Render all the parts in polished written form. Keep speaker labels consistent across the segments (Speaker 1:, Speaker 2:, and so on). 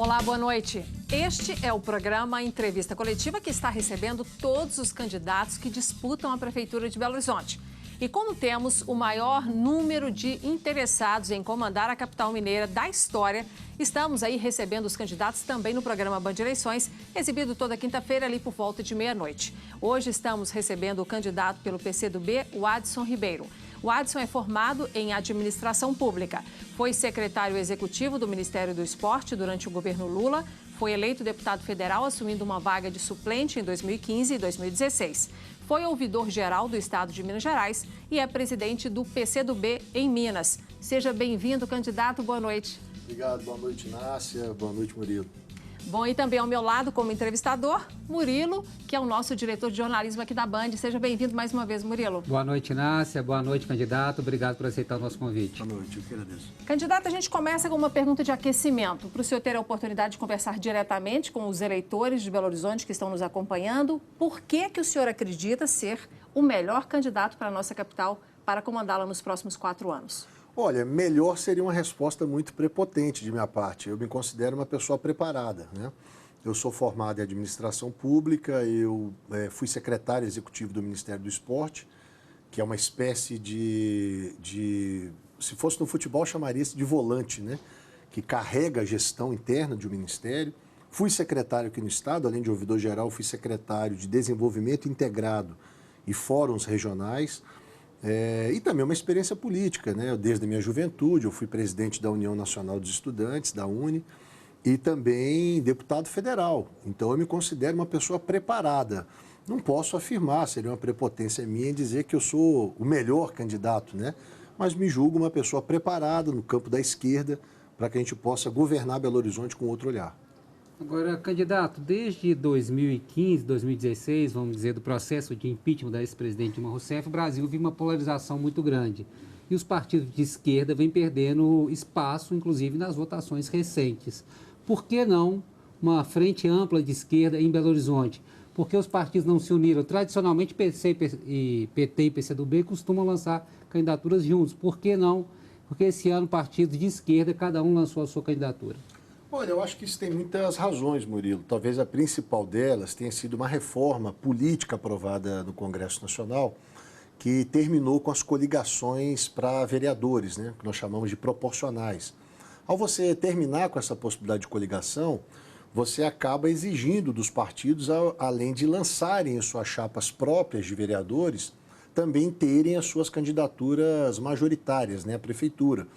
Speaker 1: Olá, boa noite. Este é o programa Entrevista Coletiva que está recebendo todos os candidatos que disputam a Prefeitura de Belo Horizonte. E como temos o maior número de interessados em comandar a capital mineira da história, estamos aí recebendo os candidatos também no programa Band Eleições, exibido toda quinta-feira ali por volta de meia-noite. Hoje estamos recebendo o candidato pelo PCdoB, o Adson Ribeiro. O Adson é formado em administração pública. Foi secretário executivo do Ministério do Esporte durante o governo Lula. Foi eleito deputado federal, assumindo uma vaga de suplente em 2015 e 2016. Foi ouvidor-geral do Estado de Minas Gerais e é presidente do PCdoB em Minas. Seja bem-vindo, candidato. Boa noite.
Speaker 2: Obrigado. Boa noite, Nácia. Boa noite, Murilo.
Speaker 1: Bom, e também ao meu lado, como entrevistador, Murilo, que é o nosso diretor de jornalismo aqui da Band. Seja bem-vindo mais uma vez, Murilo.
Speaker 3: Boa noite, Nácia. Boa noite, candidato. Obrigado por aceitar o nosso convite.
Speaker 2: Boa noite, eu que agradeço.
Speaker 1: Candidato, a gente começa com uma pergunta de aquecimento, para o senhor ter a oportunidade de conversar diretamente com os eleitores de Belo Horizonte que estão nos acompanhando. Por que o senhor acredita ser o melhor candidato para a nossa capital para comandá-la nos próximos 4 anos?
Speaker 2: Olha, melhor seria uma resposta muito prepotente de minha parte. Eu me considero uma pessoa preparada, né? Eu sou formado em administração pública, eu fui secretário executivo do Ministério do Esporte, que é uma espécie se fosse no futebol, chamaria-se de volante, né? Que carrega a gestão interna de um ministério. Fui secretário aqui no Estado, além de ouvidor-geral, fui secretário de Desenvolvimento Integrado e Fóruns Regionais. E também uma experiência política, né? Desde a minha juventude, eu fui presidente da União Nacional dos Estudantes, da UNE, e também deputado federal. Então, eu me considero uma pessoa preparada. Não posso afirmar, seria uma prepotência minha em dizer que eu sou o melhor candidato, né? Mas me julgo uma pessoa preparada no campo da esquerda para que a gente possa governar Belo Horizonte com outro olhar.
Speaker 3: Agora, candidato, desde 2015, 2016, vamos dizer, do processo de impeachment da ex-presidente Dilma Rousseff, o Brasil vive uma polarização muito grande. E os partidos de esquerda vêm perdendo espaço, inclusive nas votações recentes. Por que não uma frente ampla de esquerda em Belo Horizonte? Porque os partidos não se uniram. Tradicionalmente, PT e PCdoB costumam lançar candidaturas juntos. Por que não? Porque esse ano, partidos de esquerda, cada um lançou a sua candidatura.
Speaker 2: Olha, eu acho que isso tem muitas razões, Murilo. Talvez a principal delas tenha sido uma reforma política aprovada no Congresso Nacional, que terminou com as coligações para vereadores, né, que nós chamamos de proporcionais. Ao você terminar com essa possibilidade de coligação, você acaba exigindo dos partidos, além de lançarem as suas chapas próprias de vereadores, também terem as suas candidaturas majoritárias, né, à prefeitura.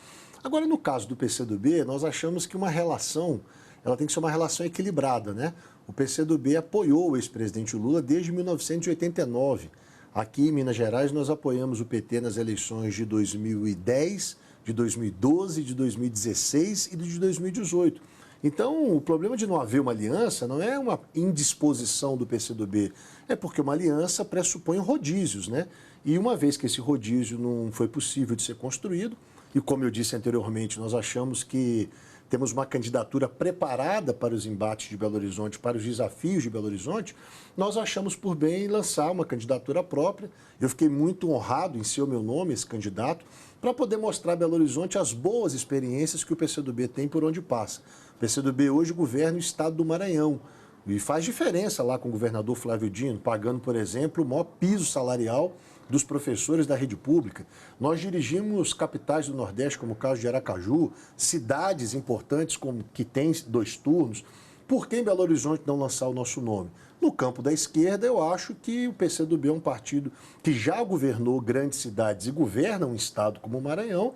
Speaker 2: Agora, no caso do PCdoB, nós achamos que uma relação, ela tem que ser uma relação equilibrada, né? O PCdoB apoiou o ex-presidente Lula desde 1989. Aqui em Minas Gerais, nós apoiamos o PT nas eleições de 2010, de 2012, de 2016 e de 2018. Então, o problema de não haver uma aliança não é uma indisposição do PCdoB, é porque uma aliança pressupõe rodízios, né? E uma vez que esse rodízio não foi possível de ser construído, e como eu disse anteriormente, nós achamos que temos uma candidatura preparada para os embates de Belo Horizonte, para os desafios de Belo Horizonte, nós achamos por bem lançar uma candidatura própria. Eu fiquei muito honrado em ser o meu nome, esse candidato, para poder mostrar a Belo Horizonte as boas experiências que o PCdoB tem por onde passa. O PCdoB hoje governa o estado do Maranhão e faz diferença lá com o governador Flávio Dino, pagando, por exemplo, o maior piso salarial dos professores da rede pública. Nós dirigimos capitais do Nordeste, como o caso de Aracaju, cidades importantes como que tem 2 turnos. Por que em Belo Horizonte não lançar o nosso nome? No campo da esquerda, eu acho que o PCdoB é um partido que já governou grandes cidades e governa um estado como o Maranhão,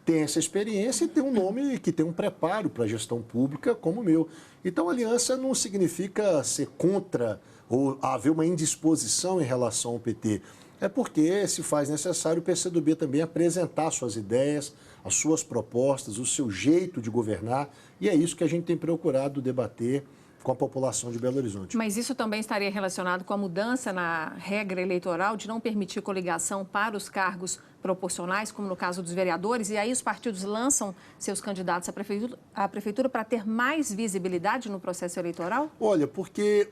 Speaker 2: tem essa experiência e tem um nome que tem um preparo para a gestão pública como o meu. Então, aliança não significa ser contra ou haver uma indisposição em relação ao PT. É porque se faz necessário o PCdoB também apresentar suas ideias, as suas propostas, o seu jeito de governar, e é isso que a gente tem procurado debater com a população de Belo Horizonte.
Speaker 1: Mas isso também estaria relacionado com a mudança na regra eleitoral de não permitir coligação para os cargos proporcionais, como no caso dos vereadores, e aí os partidos lançam seus candidatos à prefeitura para ter mais visibilidade no processo eleitoral?
Speaker 2: Olha, porque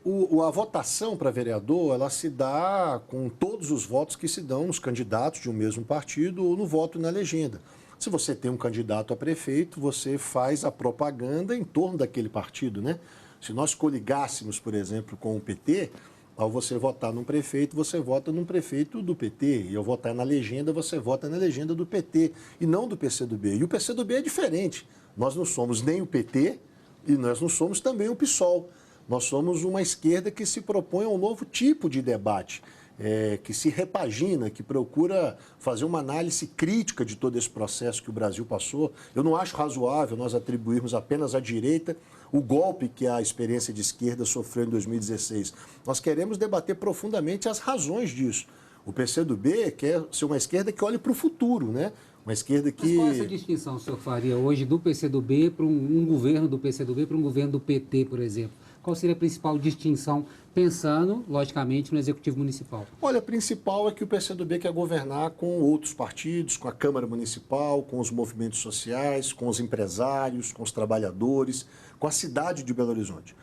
Speaker 2: a votação para vereador, ela se dá com todos os votos que se dão nos candidatos de um mesmo partido ou no voto na legenda. Se você tem um candidato a prefeito, você faz a propaganda em torno daquele partido, né? Se nós coligássemos, por exemplo, com o PT, ao você votar num prefeito, você vota num prefeito do PT. E ao votar na legenda, você vota na legenda do PT e não do PCdoB. E o PCdoB é diferente. Nós não somos nem o PT e nós não somos também o PSOL. Nós somos uma esquerda que se propõe a um novo tipo de debate, que se repagina, que procura fazer uma análise crítica de todo esse processo que o Brasil passou. Eu não acho razoável nós atribuirmos apenas à direita o golpe que a experiência de esquerda sofreu em 2016. Nós queremos debater profundamente as razões disso. O PCdoB quer ser uma esquerda que olhe para o futuro, né? Uma esquerda que...
Speaker 3: Mas qual é essa distinção o senhor faria hoje do PCdoB para um governo do PCdoB para um governo do PT, por exemplo? Qual seria a principal distinção, pensando, logicamente, no Executivo Municipal?
Speaker 2: Olha, a principal é que o PCdoB quer governar com outros partidos, com a Câmara Municipal, com os movimentos sociais, com os empresários, com os trabalhadores, com a cidade de Belo Horizonte.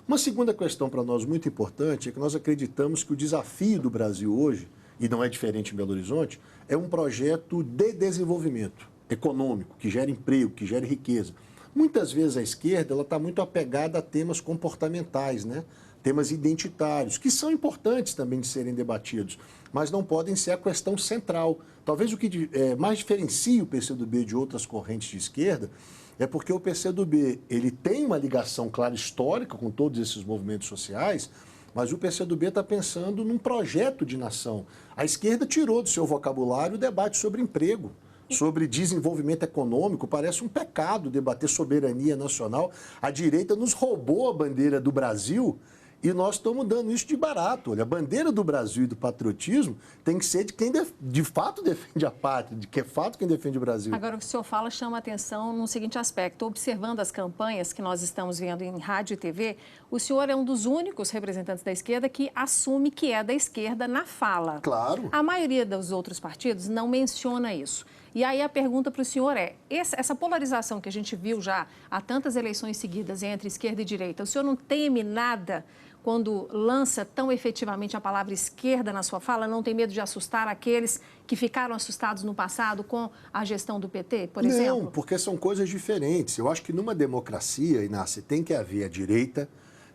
Speaker 2: Uma segunda questão para nós muito importante é que nós acreditamos que o desafio do Brasil hoje, e não é diferente em Belo Horizonte, é um projeto de desenvolvimento econômico, que gere emprego, que gere riqueza. Muitas vezes a esquerda está muito apegada a temas comportamentais, né? Temas identitários, que são importantes também de serem debatidos, mas não podem ser a questão central. Talvez o que mais diferencia o PCdoB de outras correntes de esquerda é porque o PCdoB ele tem uma ligação clara histórica com todos esses movimentos sociais, mas o PCdoB está pensando num projeto de nação. A esquerda tirou do seu vocabulário o debate sobre emprego, sobre desenvolvimento econômico. Parece um pecado debater soberania nacional. A direita nos roubou a bandeira do Brasil e nós estamos dando isso de barato. Olha, a bandeira do Brasil e do patriotismo tem que ser de quem de fato defende a pátria, de que é fato quem defende o Brasil.
Speaker 1: Agora, o que o senhor fala chama a atenção no seguinte aspecto. Observando as campanhas que nós estamos vendo em rádio e TV, o senhor é um dos únicos representantes da esquerda que assume que é da esquerda na fala.
Speaker 2: Claro.
Speaker 1: A maioria dos outros partidos não menciona isso. E aí a pergunta para o senhor é, essa polarização que a gente viu já há tantas eleições seguidas entre esquerda e direita, o senhor não teme nada quando lança tão efetivamente a palavra esquerda na sua fala? Não tem medo de assustar aqueles que ficaram assustados no passado com a gestão do PT, por exemplo?
Speaker 2: Não, porque são coisas diferentes. Eu acho que numa democracia, Inácia, tem que haver a direita,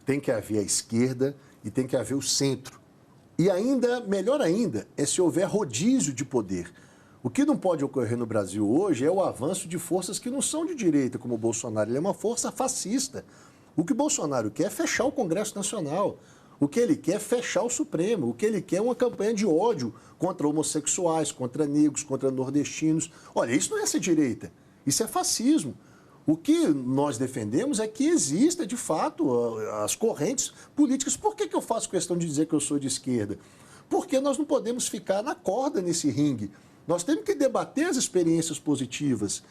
Speaker 2: tem que haver a esquerda e tem que haver o centro. E ainda, melhor ainda, é se houver rodízio de poder. O que não pode ocorrer no Brasil hoje é o avanço de forças que não são de direita, como o Bolsonaro. Ele é uma força fascista. O que o Bolsonaro quer é fechar o Congresso Nacional. O que ele quer é fechar o Supremo. O que ele quer é uma campanha de ódio contra homossexuais, contra negros, contra nordestinos. Olha, isso não é ser direita. Isso é fascismo. O que nós defendemos é que exista, de fato, as correntes políticas. Por que eu faço questão de dizer que eu sou de esquerda? Porque nós não podemos ficar na corda nesse ringue. Nós temos que debater as experiências positivas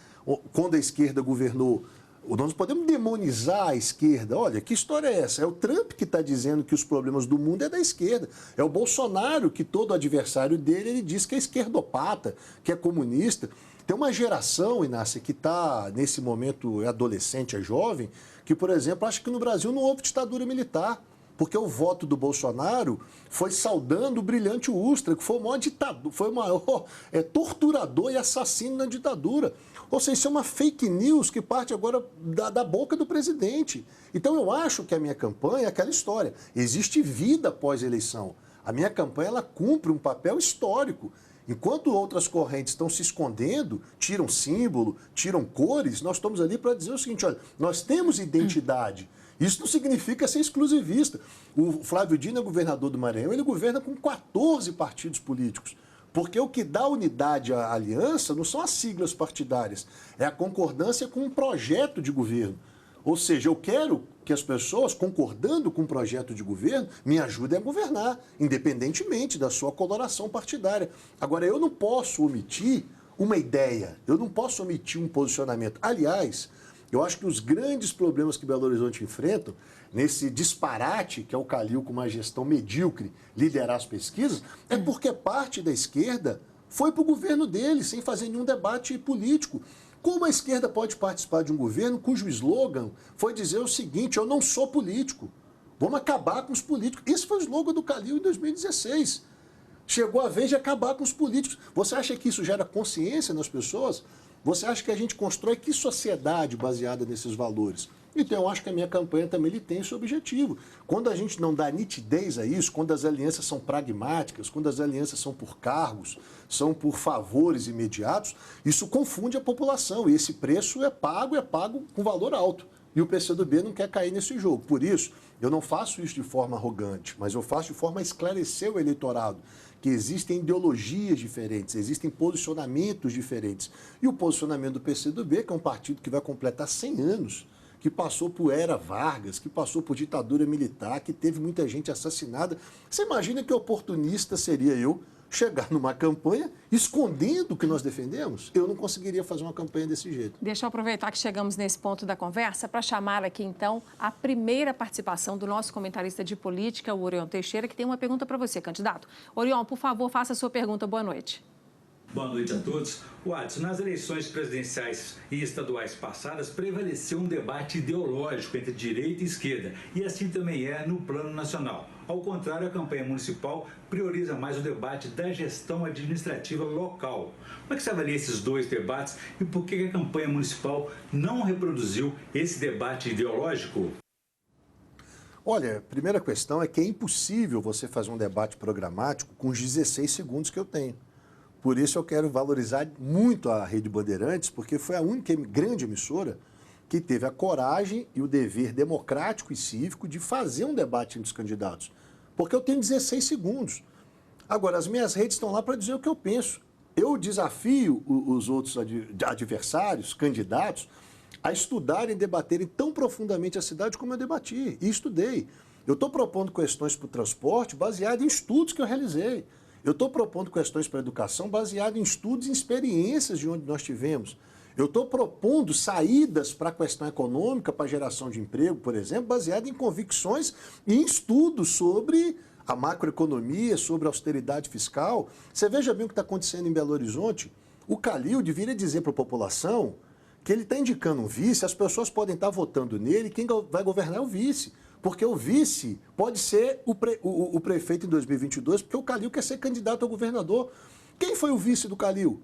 Speaker 2: quando a esquerda governou. Nós não podemos demonizar a esquerda. Olha, que história é essa? É o Trump que está dizendo que os problemas do mundo é da esquerda. É o Bolsonaro que todo adversário dele ele diz que é esquerdopata, que é comunista. Tem uma geração, Inácia, que está, nesse momento, é adolescente, é jovem, que, por exemplo, acha que no Brasil não houve ditadura militar. Porque o voto do Bolsonaro foi saudando o brilhante Ustra, que foi o maior ditador, foi o maior torturador e assassino na ditadura. Ou seja, isso é uma fake news que parte agora da boca do presidente. Então eu acho que a minha campanha é aquela história. Existe vida após a eleição. A minha campanha ela cumpre um papel histórico. Enquanto outras correntes estão se escondendo, tiram símbolo, tiram cores, nós estamos ali para dizer o seguinte, olha, nós temos identidade. Isso não significa ser exclusivista. O Flávio Dino é governador do Maranhão, ele governa com 14 partidos políticos. Porque o que dá unidade à aliança não são as siglas partidárias, é a concordância com um projeto de governo. Ou seja, eu quero que as pessoas, concordando com um projeto de governo, me ajudem a governar, independentemente da sua coloração partidária. Agora, eu não posso omitir uma ideia, eu não posso omitir um posicionamento. Aliás, eu acho que os grandes problemas que Belo Horizonte enfrenta, nesse disparate que é o Calil com uma gestão medíocre liderar as pesquisas, é porque parte da esquerda foi para o governo dele, sem fazer nenhum debate político. Como a esquerda pode participar de um governo cujo slogan foi dizer o seguinte, eu não sou político, vamos acabar com os políticos. Esse foi o slogan do Calil em 2016. Chegou a vez de acabar com os políticos. Você acha que isso gera consciência nas pessoas? Você acha que a gente constrói que sociedade baseada nesses valores? Então, eu acho que a minha campanha também ele tem esse objetivo. Quando a gente não dá nitidez a isso, quando as alianças são pragmáticas, quando as alianças são por cargos, são por favores imediatos, isso confunde a população. E esse preço é pago com valor alto. E o PCdoB não quer cair nesse jogo. Por isso, eu não faço isso de forma arrogante, mas eu faço de forma a esclarecer o eleitorado que existem ideologias diferentes, existem posicionamentos diferentes. E o posicionamento do PCdoB, que é um partido que vai completar 100 anos, que passou por era Vargas, que passou por ditadura militar, que teve muita gente assassinada. Você imagina que oportunista seria eu chegar numa campanha escondendo o que nós defendemos? Eu não conseguiria fazer uma campanha desse jeito.
Speaker 1: Deixa eu aproveitar que chegamos nesse ponto da conversa para chamar aqui, então, a primeira participação do nosso comentarista de política, o Orion Teixeira, que tem uma pergunta para você, candidato. Orion, por favor, faça a sua pergunta. Boa noite.
Speaker 4: Boa noite a todos. Watson, nas eleições presidenciais e estaduais passadas, prevaleceu um debate ideológico entre direita e esquerda, e assim também é no plano nacional. Ao contrário, a campanha municipal prioriza mais o debate da gestão administrativa local. Como é que você avalia esses dois debates e por que a campanha municipal não reproduziu esse debate ideológico?
Speaker 2: Olha, a primeira questão é que é impossível você fazer um debate programático com os 16 segundos que eu tenho. Por isso eu quero valorizar muito a Rede Bandeirantes, porque foi a única grande emissora que teve a coragem e o dever democrático e cívico de fazer um debate entre os candidatos. Porque eu tenho 16 segundos. Agora, as minhas redes estão lá para dizer o que eu penso. Eu desafio os outros adversários, candidatos, a estudarem e debaterem tão profundamente a cidade como eu debati e estudei. Eu estou propondo questões para o transporte baseado em estudos que eu realizei. Eu estou propondo questões para a educação baseadas em estudos e experiências de onde nós tivemos. Eu estou propondo saídas para a questão econômica, para a geração de emprego, por exemplo, baseada em convicções e em estudos sobre a macroeconomia, sobre a austeridade fiscal. Você veja bem o que está acontecendo em Belo Horizonte. O Calil deveria dizer para a população que ele está indicando um vice, as pessoas podem estar votando nele, quem vai governar é o vice. Porque o vice pode ser o prefeito em 2022, porque o Calil quer ser candidato ao governador. Quem foi o vice do Calil?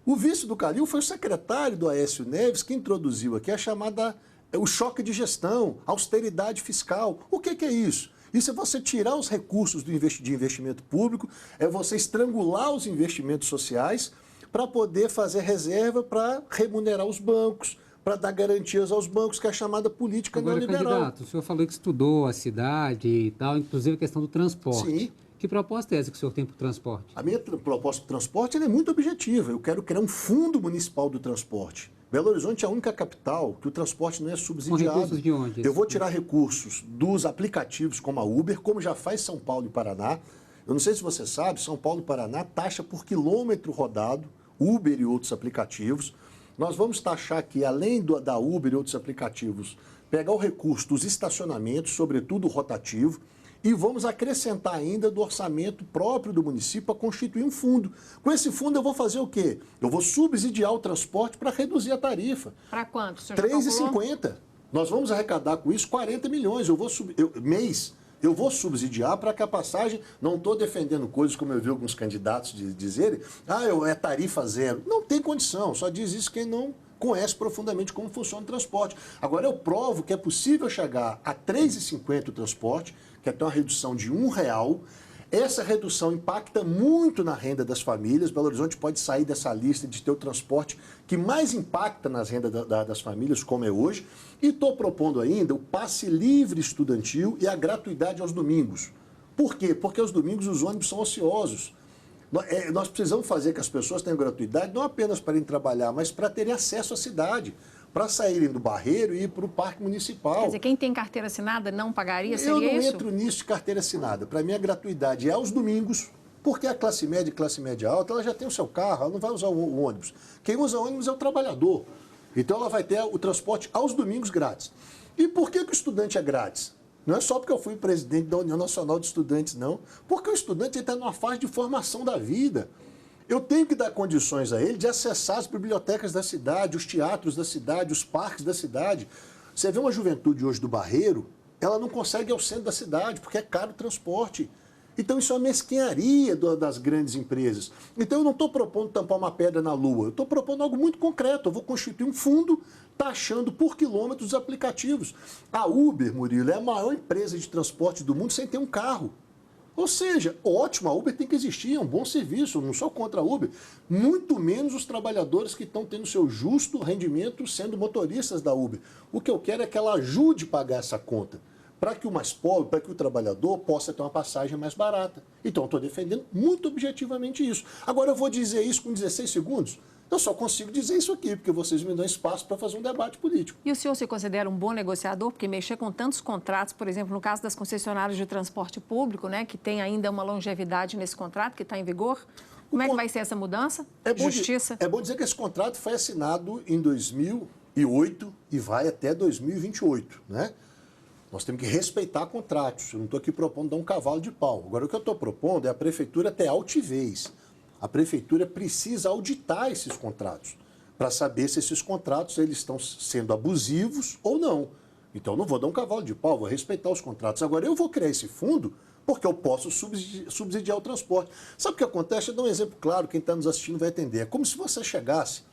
Speaker 2: O vice do Calil foi o secretário do Aécio Neves, que introduziu aqui a chamada o choque de gestão, austeridade fiscal. O que é isso? Isso é você tirar os recursos de investimento público, é você estrangular os investimentos sociais para poder fazer reserva para remunerar os bancos, para dar garantias aos bancos, que é a chamada política neoliberal.
Speaker 3: Agora, candidato, o senhor falou que estudou a cidade e tal, inclusive a questão do transporte.
Speaker 2: Sim.
Speaker 3: Que proposta é essa que o senhor tem para o transporte?
Speaker 2: A minha proposta para o transporte é muito objetiva. Eu quero criar um fundo municipal do transporte. Belo Horizonte é a única capital que o transporte não é subsidiado.
Speaker 3: Com recursos de onde?
Speaker 2: Eu vou tirar recursos dos aplicativos como a Uber, como já faz São Paulo e Paraná. Eu não sei se você sabe, São Paulo e Paraná taxa por quilômetro rodado, Uber e outros aplicativos. Nós vamos taxar aqui, além da Uber e outros aplicativos, pegar o recurso dos estacionamentos, sobretudo o rotativo, e vamos acrescentar ainda do orçamento próprio do município para constituir um fundo. Com esse fundo eu vou fazer o quê? Eu vou subsidiar o transporte para reduzir a tarifa.
Speaker 1: Para quanto, senhor?
Speaker 2: R$3,50. Nós vamos arrecadar com isso 40 milhões. Eu vou subsidiar para que a passagem... Não estou defendendo coisas como eu vi alguns candidatos dizerem, é tarifa zero. Não tem condição, só diz isso quem não conhece profundamente como funciona o transporte. Agora, eu provo que é possível chegar a R$3,50 o transporte, que é até uma redução de R$1. Essa redução impacta muito na renda das famílias. Belo Horizonte pode sair dessa lista de ter o transporte que mais impacta nas rendas das famílias, como é hoje. E estou propondo ainda o passe livre estudantil e a gratuidade aos domingos. Por quê? Porque aos domingos os ônibus são ociosos. Nós precisamos fazer que as pessoas tenham gratuidade não apenas para irem trabalhar, mas para terem acesso à cidade, para saírem do Barreiro e ir para o Parque Municipal.
Speaker 1: Quer dizer, quem tem carteira assinada não pagaria, seria isso?
Speaker 2: Eu não entro nisso de carteira assinada. Para mim, a gratuidade é aos domingos, porque a classe média e classe média alta, ela já tem o seu carro, ela não vai usar o ônibus. Quem usa ônibus é o trabalhador. Então, ela vai ter o transporte aos domingos grátis. E por que o estudante é grátis? Não é só porque eu fui presidente da União Nacional de Estudantes, não. Porque o estudante está numa fase de formação da vida. Eu tenho que dar condições a ele de acessar as bibliotecas da cidade, os teatros da cidade, os parques da cidade. Você vê uma juventude hoje do Barreiro, ela não consegue ir ao centro da cidade, porque é caro o transporte. Então, isso é uma mesquinharia das grandes empresas. Então, eu não estou propondo tampar uma pedra na lua. Eu estou propondo algo muito concreto. Eu vou constituir um fundo taxando por quilômetro os aplicativos. A Uber, Murilo, é a maior empresa de transporte do mundo sem ter um carro. Ou seja, ótimo, a Uber tem que existir, é um bom serviço, não sou contra a Uber. Muito menos os trabalhadores que estão tendo seu justo rendimento sendo motoristas da Uber. O que eu quero é que ela ajude a pagar essa conta, para que o mais pobre, para que o trabalhador possa ter uma passagem mais barata. Então, eu estou defendendo muito objetivamente isso. Agora, eu vou dizer isso com 16 segundos? Eu só consigo dizer isso aqui, porque vocês me dão espaço para fazer um debate político.
Speaker 1: E o senhor se considera um bom negociador? Porque mexer com tantos contratos, por exemplo, no caso das concessionárias de transporte público, né, que tem ainda uma longevidade nesse contrato que está em vigor, como é que vai ser essa mudança? Justiça?
Speaker 2: É bom dizer que esse contrato foi assinado em 2008 e vai até 2028, né? Nós temos que respeitar contratos. Eu não estou aqui propondo dar um cavalo de pau. Agora, o que eu estou propondo é a prefeitura ter altivez. A prefeitura precisa auditar esses contratos para saber se esses contratos eles estão sendo abusivos ou não. Então, eu não vou dar um cavalo de pau, vou respeitar os contratos. Agora, eu vou criar esse fundo porque eu posso subsidiar o transporte. Sabe o que acontece? Eu dou um exemplo claro, quem está nos assistindo vai entender. É como se você chegasse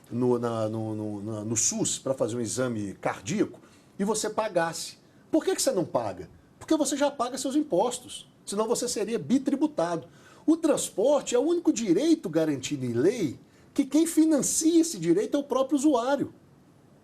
Speaker 2: no SUS para fazer um exame cardíaco e você pagasse. Por que você não paga? Porque você já paga seus impostos, senão você seria bitributado. O transporte é o único direito garantido em lei que quem financia esse direito é o próprio usuário.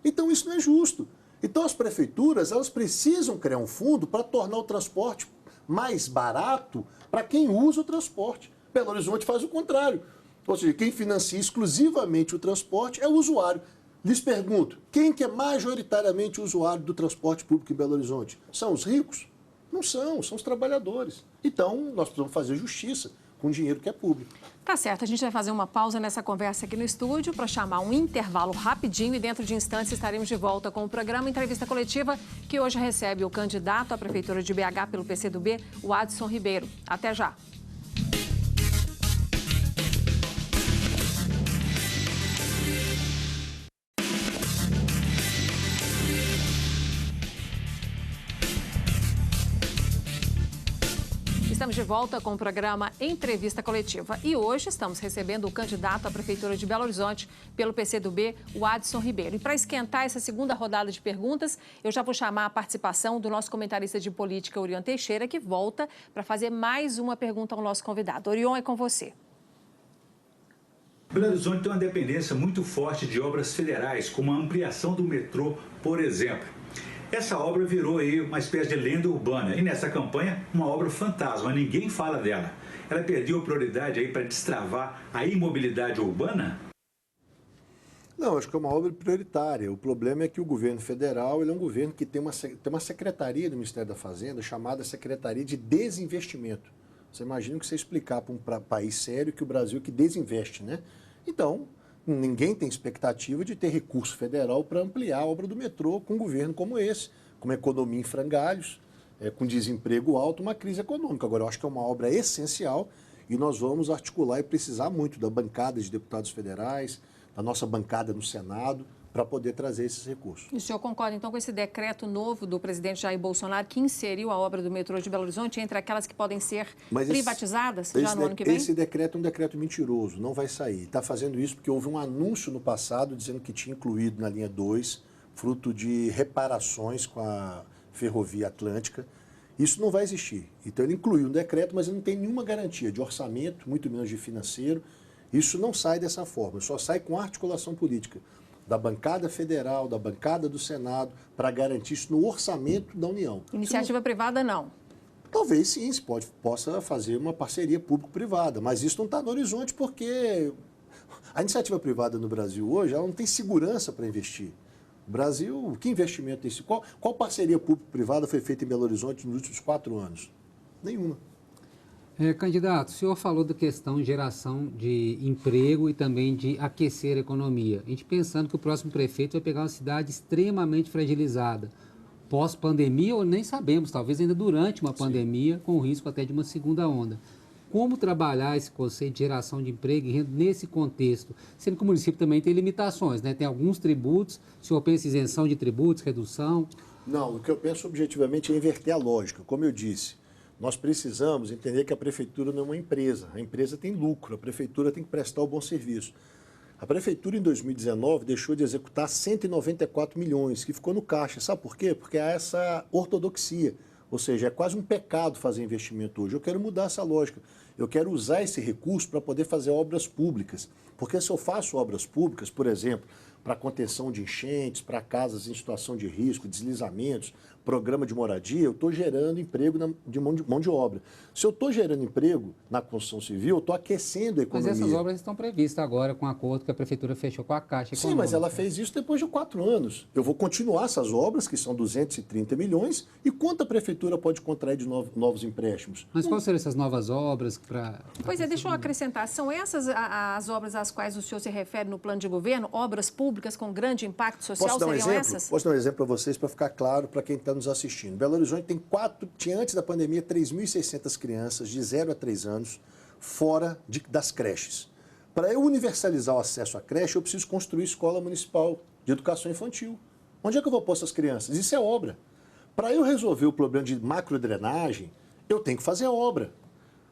Speaker 2: Então, isso não é justo. Então, as prefeituras elas precisam criar um fundo para tornar o transporte mais barato para quem usa o transporte. Belo Horizonte faz o contrário. Ou seja, quem financia exclusivamente o transporte é o usuário. Lhes pergunto, quem que é majoritariamente o usuário do transporte público em Belo Horizonte? São os ricos? Não são os trabalhadores. Então, nós precisamos fazer justiça com dinheiro que é público.
Speaker 1: Tá certo, a gente vai fazer uma pausa nessa conversa aqui no estúdio para chamar um intervalo rapidinho e dentro de instantes estaremos de volta com o programa Entrevista Coletiva, que hoje recebe o candidato à Prefeitura de BH pelo PCdoB, o Adson Ribeiro. Até já. Estamos de volta com o programa Entrevista Coletiva e hoje estamos recebendo o candidato à Prefeitura de Belo Horizonte pelo PCdoB, o Adson Ribeiro. E para esquentar essa segunda rodada de perguntas, eu já vou chamar a participação do nosso comentarista de política, Orion Teixeira, que volta para fazer mais uma pergunta ao nosso convidado. Orion, é com você.
Speaker 4: Belo Horizonte tem uma dependência muito forte de obras federais, como a ampliação do metrô, por exemplo. Essa obra virou aí uma espécie de lenda urbana e nessa campanha uma obra fantasma, ninguém fala dela. Ela perdeu prioridade aí para destravar a imobilidade urbana?
Speaker 2: Não, acho que é uma obra prioritária. O problema é que o governo federal ele é um governo que tem uma secretaria do Ministério da Fazenda chamada Secretaria de Desinvestimento. Você imagina que você explicar para um país sério que o Brasil que desinveste, né? Então, ninguém tem expectativa de ter recurso federal para ampliar a obra do metrô com um governo como esse, com uma economia em frangalhos, com desemprego alto, uma crise econômica. Agora, eu acho que é uma obra essencial e nós vamos articular e precisar muito da bancada de deputados federais, da nossa bancada no Senado, para poder trazer esses recursos.
Speaker 1: E o senhor concorda, então, com esse decreto novo do presidente Jair Bolsonaro, que inseriu a obra do metrô de Belo Horizonte entre aquelas que podem ser privatizadas já no ano que vem?
Speaker 2: Esse decreto é um decreto mentiroso, não vai sair. Está fazendo isso porque houve um anúncio no passado dizendo que tinha incluído na linha 2, fruto de reparações com a Ferrovia Atlântica. Isso não vai existir. Então, ele incluiu um decreto, mas ele não tem nenhuma garantia de orçamento, muito menos de financeiro. Isso não sai dessa forma, só sai com articulação política da bancada federal, da bancada do Senado, para garantir isso no orçamento da União.
Speaker 1: Iniciativa privada, não?
Speaker 2: Talvez sim, se possa fazer uma parceria público-privada, mas isso não está no horizonte porque a iniciativa privada no Brasil hoje ela não tem segurança para investir. O Brasil, que investimento tem? Qual parceria público-privada foi feita em Belo Horizonte nos últimos 4 anos? Nenhuma.
Speaker 3: Candidato, o senhor falou da questão de geração de emprego e também de aquecer a economia. A gente pensando que o próximo prefeito vai pegar uma cidade extremamente fragilizada. Pós-pandemia, ou nem sabemos, talvez ainda durante uma pandemia, com o risco até de uma segunda onda. Como trabalhar esse conceito de geração de emprego e renda nesse contexto? Sendo que o município também tem limitações, né? Tem alguns tributos, o senhor pensa em isenção de tributos, redução?
Speaker 2: Não, o que eu penso objetivamente é inverter a lógica. Como eu disse, nós precisamos entender que a prefeitura não é uma empresa. A empresa tem lucro, a prefeitura tem que prestar o bom serviço. A prefeitura, em 2019, deixou de executar 194 milhões, que ficou no caixa. Sabe por quê? Porque há essa ortodoxia. Ou seja, é quase um pecado fazer investimento hoje. Eu quero mudar essa lógica. Eu quero usar esse recurso para poder fazer obras públicas. Porque se eu faço obras públicas, por exemplo, para contenção de enchentes, para casas em situação de risco, deslizamentos, programa de moradia, eu estou gerando emprego de mão de obra. Se eu estou gerando emprego na construção civil, eu estou aquecendo a economia.
Speaker 3: Mas essas obras estão previstas agora com o acordo que a Prefeitura fechou com a Caixa Econômica.
Speaker 2: Sim, mas ela fez isso depois de 4 anos. Eu vou continuar essas obras, que são 230 milhões, e quanto a Prefeitura pode contrair de novos empréstimos?
Speaker 3: Mas quais seriam essas novas obras?
Speaker 1: Pois é, deixa eu acrescentar. São essas as obras às quais o senhor se refere no plano de governo? Obras públicas com grande impacto social, seriam essas?
Speaker 2: Posso dar um exemplo para vocês, para ficar claro para quem está nos assistindo. Belo Horizonte tinha antes da pandemia 3.600 crianças de 0 a 3 anos fora das creches. Para eu universalizar o acesso à creche, eu preciso construir escola municipal de educação infantil. Onde é que eu vou pôr essas crianças? Isso é obra. Para eu resolver o problema de macrodrenagem, eu tenho que fazer obra.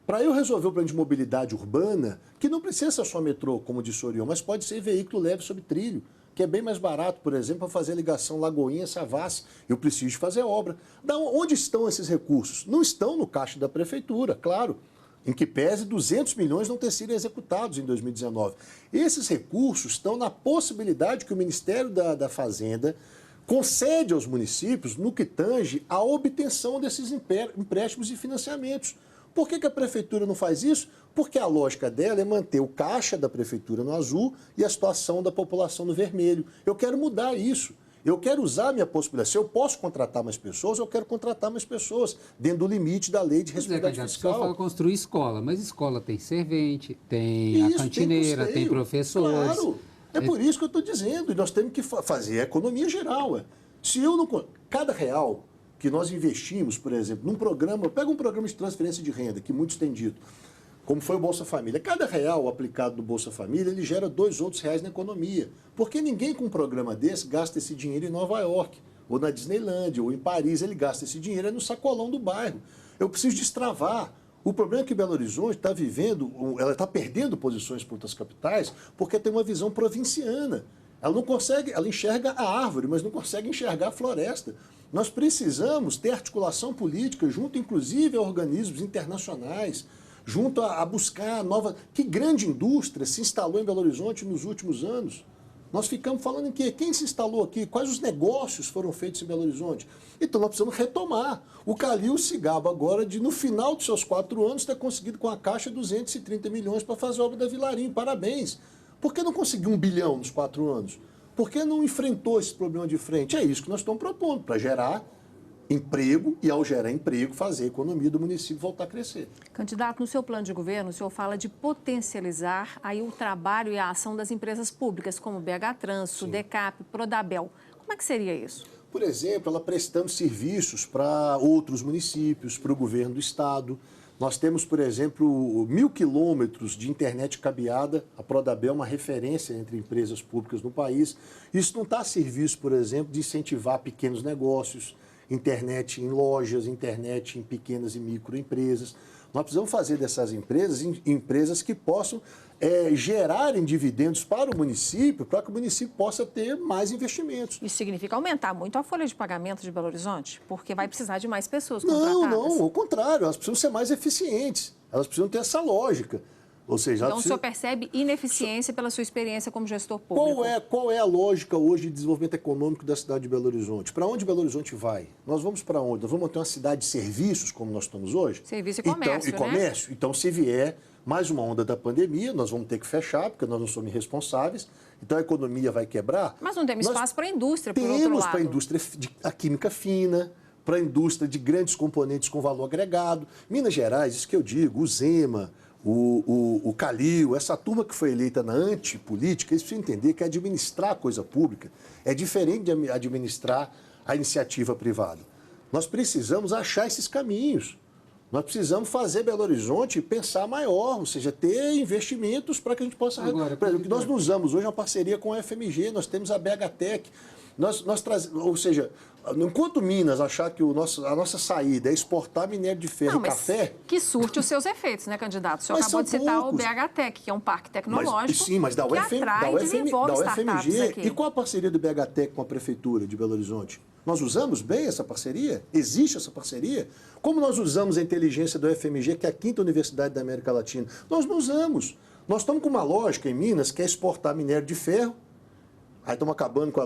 Speaker 2: Para eu resolver o problema de mobilidade urbana, que não precisa ser só metrô, como disse o Orion, mas pode ser veículo leve sobre trilho, que é bem mais barato, por exemplo, para fazer a ligação Lagoinha-Savassi. Eu preciso fazer obra. Onde estão esses recursos? Não estão no caixa da prefeitura, claro, em que pese 200 milhões não ter sido executados em 2019. Esses recursos estão na possibilidade que o Ministério da Fazenda concede aos municípios no que tange a obtenção desses empréstimos e financiamentos. Por que a prefeitura não faz isso? Porque a lógica dela é manter o caixa da prefeitura no azul e a situação da população no vermelho. Eu quero mudar isso. Eu quero usar a minha possibilidade. Se eu posso contratar mais pessoas, eu quero contratar mais pessoas, dentro do limite da lei de responsabilidade fiscal.
Speaker 3: O senhor fala construir escola, mas escola tem servente, tem a cantineira, tem professores.
Speaker 2: Claro, é por isso que eu estou dizendo. E nós temos que fazer a economia geral. Se eu não... Cada real que nós investimos, por exemplo, num programa, pega um programa de transferência de renda, que muitos têm dito, como foi o Bolsa Família. Cada real aplicado no Bolsa Família, ele gera 2 outros reais na economia. Porque ninguém com um programa desse gasta esse dinheiro em Nova York, ou na Disneylandia, ou em Paris, ele gasta esse dinheiro no sacolão do bairro. Eu preciso destravar. O problema é que Belo Horizonte está ela está perdendo posições para outras capitais, porque tem uma visão provinciana. Ela não consegue, ela enxerga a árvore, mas não consegue enxergar a floresta. Nós precisamos ter articulação política junto, inclusive, a organismos internacionais, junto a buscar nova... Que grande indústria se instalou em Belo Horizonte nos últimos anos? Nós ficamos falando em quê? Quem se instalou aqui? Quais os negócios foram feitos em Belo Horizonte? Então, nós precisamos retomar. O Calil se gaba agora de, no final dos seus 4 anos, ter conseguido com a Caixa 230 milhões para fazer a obra da Vilarinho. Parabéns. Por que não conseguiu 1 bilhão nos 4 anos? Por que não enfrentou esse problema de frente? É isso que nós estamos propondo, para gerar emprego e, ao gerar emprego, fazer a economia do município voltar a crescer.
Speaker 1: Candidato, no seu plano de governo, o senhor fala de potencializar aí o trabalho e a ação das empresas públicas, como BH Trânsito, Decap, Prodabel. Como é que seria isso?
Speaker 2: Por exemplo, ela prestando serviços para outros municípios, para o governo do estado. Nós temos, por exemplo, 1.000 quilômetros de internet cabeada. A Prodabel é uma referência entre empresas públicas no país. Isso não está a serviço, por exemplo, de incentivar pequenos negócios, internet em lojas, internet em pequenas e microempresas. Nós precisamos fazer dessas empresas empresas que possam gerarem dividendos para o município, para que o município possa ter mais investimentos.
Speaker 1: Isso significa aumentar muito a folha de pagamento de Belo Horizonte? Porque vai precisar de mais pessoas contratadas.
Speaker 2: Não, ao contrário, elas precisam ser mais eficientes, elas precisam ter essa lógica. Ou seja,
Speaker 1: então, o senhor percebe ineficiência pela sua experiência como gestor público?
Speaker 2: Qual é a lógica hoje de desenvolvimento econômico da cidade de Belo Horizonte? Para onde Belo Horizonte vai? Nós vamos para onde? Nós vamos ter uma cidade de serviços, como nós estamos hoje?
Speaker 1: Serviço e comércio,
Speaker 2: comércio. Então, se vier mais uma onda da pandemia, nós vamos ter que fechar, porque nós não somos irresponsáveis. Então, a economia vai quebrar.
Speaker 1: Mas não temos espaço para a indústria, por outro lado.
Speaker 2: Temos para a indústria, a química fina, para a indústria de grandes componentes com valor agregado. Minas Gerais, isso que eu digo, o Zema, o Calil, essa turma que foi eleita na antipolítica, eles precisam entender que administrar a coisa pública é diferente de administrar a iniciativa privada. Nós precisamos achar esses caminhos. Nós precisamos fazer Belo Horizonte pensar maior, ou seja, ter investimentos para que a gente possa... Por exemplo, o que nós usamos hoje é uma parceria com a FMG, nós temos a BH Tech. Ou seja, enquanto Minas achar que a nossa saída é exportar minério de ferro e café...
Speaker 1: Que surte os seus efeitos, né, candidato? O senhor acabou de citar o BHTEC, que é um parque tecnológico que atrai e desenvolve startups aqui.
Speaker 2: E qual a parceria do BHTEC com a Prefeitura de Belo Horizonte? Nós usamos bem essa parceria? Existe essa parceria? Como nós usamos a inteligência do FMG, que é a 5ª universidade da América Latina? Nós não usamos. Nós estamos com uma lógica em Minas que é exportar minério de ferro. Aí estamos acabando com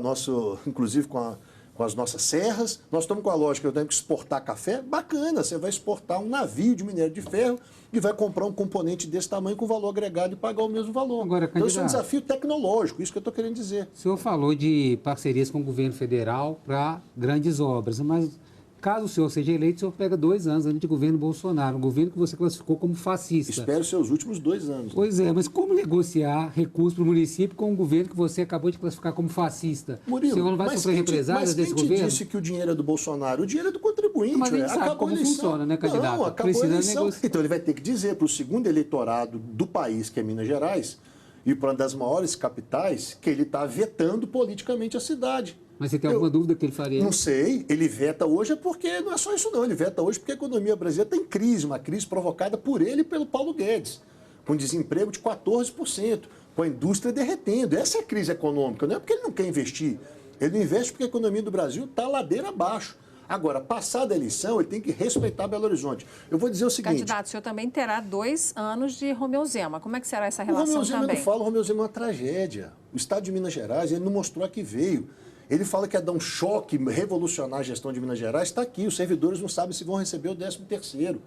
Speaker 2: inclusive com as nossas serras. Nós estamos com a lógica que eu tenho que exportar café. Bacana, você vai exportar um navio de minério de ferro e vai comprar um componente desse tamanho com valor agregado e pagar o mesmo valor.
Speaker 3: Agora,
Speaker 2: então isso é um desafio tecnológico, isso que eu estou querendo dizer.
Speaker 3: O senhor falou de parcerias com o governo federal para grandes obras, mas caso o senhor seja eleito, o senhor pega 2 anos antes de governo Bolsonaro, um governo que você classificou como fascista.
Speaker 2: Espero os seus últimos 2 anos.
Speaker 3: Pois é, mas como negociar recursos para o município com um governo que você acabou de classificar como fascista?
Speaker 2: Murilo,
Speaker 3: o senhor não vai sofrer represálias desse governo? Mas
Speaker 2: quem disse que o dinheiro é do Bolsonaro? O dinheiro é do contribuinte.
Speaker 3: Mas a gente sabe como funciona, né, candidato?
Speaker 2: Não, acabou a eleição. Então ele vai ter que dizer para o segundo eleitorado do país, que é Minas Gerais, e para uma das maiores capitais, que ele está vetando politicamente a cidade.
Speaker 3: Mas você tem alguma dúvida que ele faria?
Speaker 2: Não sei. Ele veta hoje porque não é só isso não. Ele veta hoje porque a economia brasileira está em crise, uma crise provocada por ele e pelo Paulo Guedes, com desemprego de 14%, com a indústria derretendo. Essa é a crise econômica. Não é porque ele não quer investir. Ele não investe porque a economia do Brasil está ladeira abaixo. Agora, passada a eleição, ele tem que respeitar Belo Horizonte. Eu vou dizer o seguinte...
Speaker 1: Candidato, o senhor também terá 2 anos de Romeu Zema. Como é que será essa relação
Speaker 2: também? O Romeu Zema não fala, o Romeu Zema é uma tragédia. O Estado de Minas Gerais, ele não mostrou a que veio. Ele fala que ia dar um choque, revolucionar a gestão de Minas Gerais. Está aqui, os servidores não sabem se vão receber o 13º.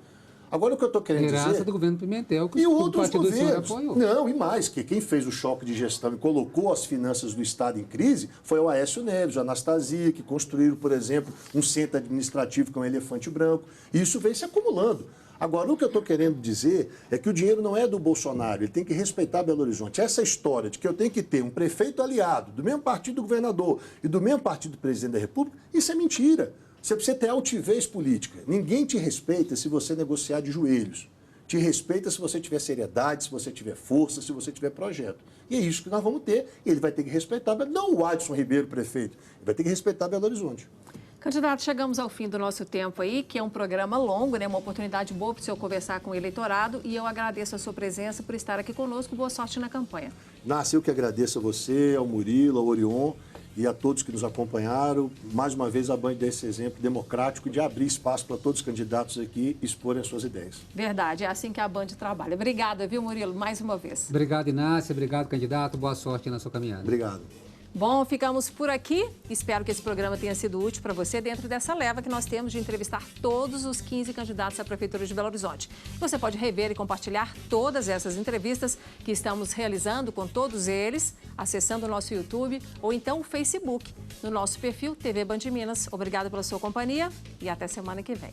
Speaker 2: Agora, o que eu estou querendo dizer...
Speaker 3: Graças do governo Pimentel, que
Speaker 2: e
Speaker 3: o
Speaker 2: outros
Speaker 3: partido do senhor
Speaker 2: governos.
Speaker 3: apoiou.
Speaker 2: Não, e mais, que quem fez o choque de gestão e colocou as finanças do Estado em crise foi o Aécio Neves, a Anastasia, que construíram, por exemplo, um centro administrativo com um elefante branco. E isso vem se acumulando. Agora, o que eu estou querendo dizer é que o dinheiro não é do Bolsonaro, ele tem que respeitar Belo Horizonte. Essa história de que eu tenho que ter um prefeito aliado do mesmo partido do governador e do mesmo partido do presidente da República, isso é mentira. Você precisa ter altivez política. Ninguém te respeita se você negociar de joelhos. Te respeita se você tiver seriedade, se você tiver força, se você tiver projeto. E é isso que nós vamos ter. E ele vai ter que respeitar, não o Adson Ribeiro, prefeito, ele vai ter que respeitar Belo Horizonte.
Speaker 1: Candidato, chegamos ao fim do nosso tempo aí, que é um programa longo, né? Uma oportunidade boa para o senhor conversar com o eleitorado. E eu agradeço a sua presença por estar aqui conosco. Boa sorte na campanha.
Speaker 2: Nasce, eu que agradeço a você, ao Murilo, ao Orion e a todos que nos acompanharam. Mais uma vez, a Band dá esse exemplo democrático de abrir espaço para todos os candidatos aqui exporem as suas ideias.
Speaker 1: Verdade, é assim que a Band trabalha. Obrigada, viu, Murilo, mais uma vez.
Speaker 3: Obrigado, Inácia. Obrigado, candidato. Boa sorte na sua caminhada.
Speaker 2: Obrigado.
Speaker 1: Bom, ficamos por aqui. Espero que esse programa tenha sido útil para você dentro dessa leva que nós temos de entrevistar todos os 15 candidatos à Prefeitura de Belo Horizonte. Você pode rever e compartilhar todas essas entrevistas que estamos realizando com todos eles, acessando o nosso YouTube ou então o Facebook, no nosso perfil TV Band Minas. Obrigada pela sua companhia e até semana que vem.